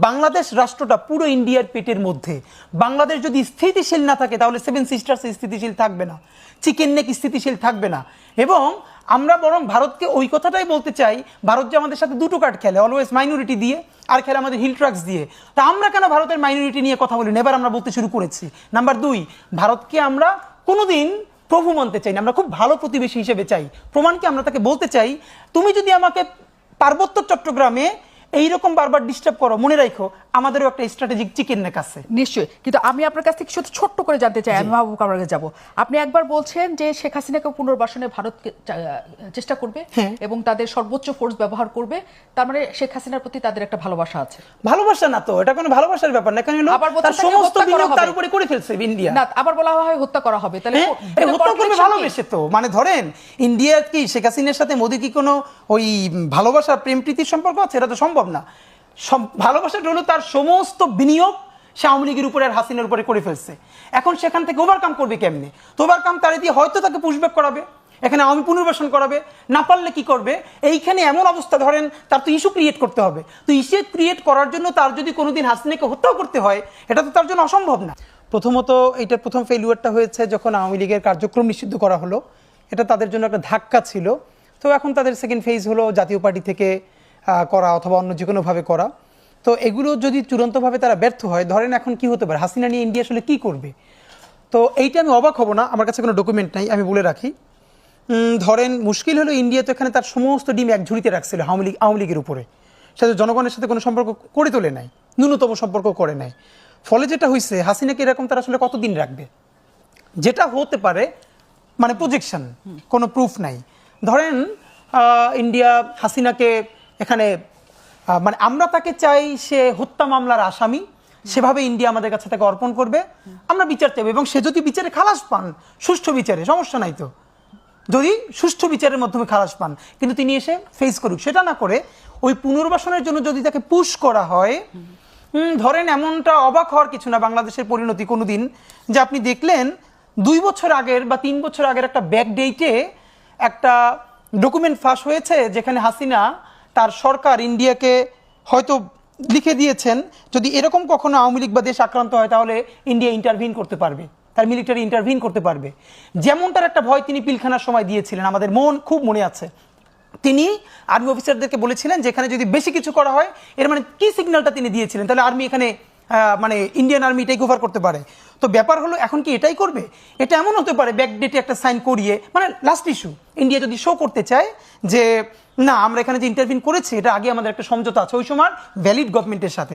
বাংলাদেশ রাষ্ট্রটা পুরো ইন্ডিয়ার পেটের মধ্যে। বাংলাদেশ যদি স্থিতিশীল না থাকে তাহলে সেভেন সিস্টার্স স্থিতিশীল থাকবে না, চিকেন নেক স্থিতিশীল থাকবে না। এবং আমরা বরং ভারতকে ওই কথাটাই বলতে চাই, ভারত যে আমাদের সাথে দুটো কার্ড খেলে, অলওয়েজ মাইনরিটি দিয়ে আর খেলে আমাদের হিল ট্রাক্স দিয়ে। তা আমরা কেন ভারতের মাইনরিটি নিয়ে কথা বলি? এবার আমরা বলতে শুরু করেছি। নাম্বার 2, ভারতকে আমরা কোনোদিন প্রভু মানতে চাই না, আমরা খুব ভালো প্রতিবেশী হিসেবে চাই। প্রমাণকে আমরা তাকে বলতে চাই, তুমি যদি আমাকে পার্বত্য চট্টগ্রামে এইরকম বারবার ডিস্টার্ব করো, মনে রাখো আমাদেরও একটা স্ট্র্যাটেজিক চিকেন নেক আছে। নিশ্চয়ই, কিন্তু আমি আপনার কাছ থেকে শুধু ছোট্ট করে জানতে চাই, আমি মাহবুব কামরাকে যাব। আপনি একবার বলছেন যে শেখ হাসিনাকে পুনর্বাসনে ভারত চেষ্টা করবে এবং তাদের সর্বোচ্চ ফোর্স ব্যবহার করবে, তার মানে শেখ হাসিনার প্রতি তাদের একটা ভালোবাসা আছে। ভালোবাসা না তো, এটা কোনো ভালোবাসার ব্যাপার না, কারণ তার সমস্ত বিনিয়োগ তার উপরে করে ফেলছে ইন্ডিয়া। না, আবার বলা হয় হত্যা করা হবে, তাহলে হত্যা করবে ভালোবেসে তো। মানে ধরেন ইন্ডিয়া কি শেখ হাসিনার সাথে মোদি কি কোনো ওই ভালোবাসা প্রেম প্রীতির সম্পর্ক আছে? এটা তো সম্ভব না। ভালোবাসাটা হলো তার সমস্ত বিনিয়োগ সে আওয়ামী লীগের উপরে আর হাসিনার উপরে করে ফেলছে। এখন সেখান থেকে ওভারকাম করবে কেমনে? তো ওভারকাম তারে দিয়ে হয়তো তাকে পুশব্যাক করাবে, এখানে আওয়ামী পুনর্বাসন করাবে। না পারলে কি করবে? এইখানে এমন অবস্থা, ধরেন তার তো ইস্যু ক্রিয়েট করতে হবে। তো ইস্যু ক্রিয়েট করার জন্য তার যদি কোনোদিন হাসিনাকে হত্যাও করতে হয়, এটা তো তার জন্য অসম্ভব না। প্রথমত এইটার প্রথম ফেলিউরটা হয়েছে যখন আওয়ামী লীগের কার্যক্রম নিষিদ্ধ করা হলো, এটা তাদের জন্য একটা ধাক্কা ছিল। তো এখন তাদের সেকেন্ড ফেজ হলো জাতীয় পার্টি থেকে করা অথবা অন্য যে কোনোভাবে করা। তো এগুলো যদি চূড়ান্তভাবে তারা ব্যর্থ হয়, ধরেন এখন কি হতে পারে, হাসিনা নিয়ে ইন্ডিয়া আসলে কী করবে? তো এইটা আমি অবাক হব না, আমার কাছে কোনো ডকুমেন্ট নাই, আমি বলে রাখি। ধরেন মুশকিল হলো ইন্ডিয়া তো এখানে তার সমস্ত ডিম এক ঝুড়িতে রাখছিল আওয়ামী লীগের উপরে, সাথে জনগণের সাথে কোনো সম্পর্ক করে তোলে নাই, ন্যূনতম সম্পর্ক করে নাই। ফলে যেটা হয়েছে, হাসিনাকে এরকম তারা আসলে কতদিন রাখবে? যেটা হতে পারে মানে প্রজেকশন, কোনো প্রুফ নাই। ধরেন ইন্ডিয়া হাসিনাকে এখানে মানে আমরা তাকে চাই সে হত্যা মামলার আসামি, সেভাবে ইন্ডিয়া আমাদের কাছে তাকে অর্পণ করবে, আমরা বিচার চাইব। এবং সে যদি বিচারে খালাস পান, সুষ্ঠু বিচারে, সমস্যা নাই তো, যদি সুষ্ঠু বিচারের মাধ্যমে খালাস পান, কিন্তু তিনি এসে ফেস করুক। সেটা না করে ওই পুনর্বাসনের জন্য যদি তাকে পুশ করা হয়, ধরেন এমনটা অবাক হওয়ার কিছু না বাংলাদেশের পরিণতি কোনোদিন, যে আপনি দেখলেন 2 বছর আগের বা 3 বছর আগের একটা ব্যাক ডেটে একটা ডকুমেন্ট ফাঁস হয়েছে, যেখানে হাসিনা তার সরকার ইন্ডিয়াকে হয়তো লিখে দিয়েছেন, যদি এরকম কখনো আওয়ামী লীগ বা দেশ আক্রান্ত হয় তাহলে ইন্ডিয়া ইন্টারভিন করতে পারবে, তার মিলিটারি ইন্টারভিন করতে পারবে। যেমনটার একটা ভয় তিনি পিলখানার সময় দিয়েছিলেন, আমাদের খুব মনে আছে। তিনি আর্মি অফিসারদেরকে বলেছিলেন যে এখানে যদি বেশি কিছু করা হয়, এর মানে কি সিগন্যালটা তিনি দিয়েছিলেন, তাহলে আর্মি এখানে মানে ইন্ডিয়ান আর্মি টেক ওভার করতে পারে। তো ব্যাপার হলো এখন কি এটাই করবে? এটা এমন হতে পারে ব্যাকডেটে একটা সাইন করিয়ে, মানে লাস্ট ইস্যু ইন্ডিয়া যদি শো করতে চায় যে না আমরা এখানে যে ইন্টারভিন করেছি এটা আগে আমাদের একটা সমঝোতা আছে ওই সময় ভ্যালিড গভর্নমেন্টের সাথে।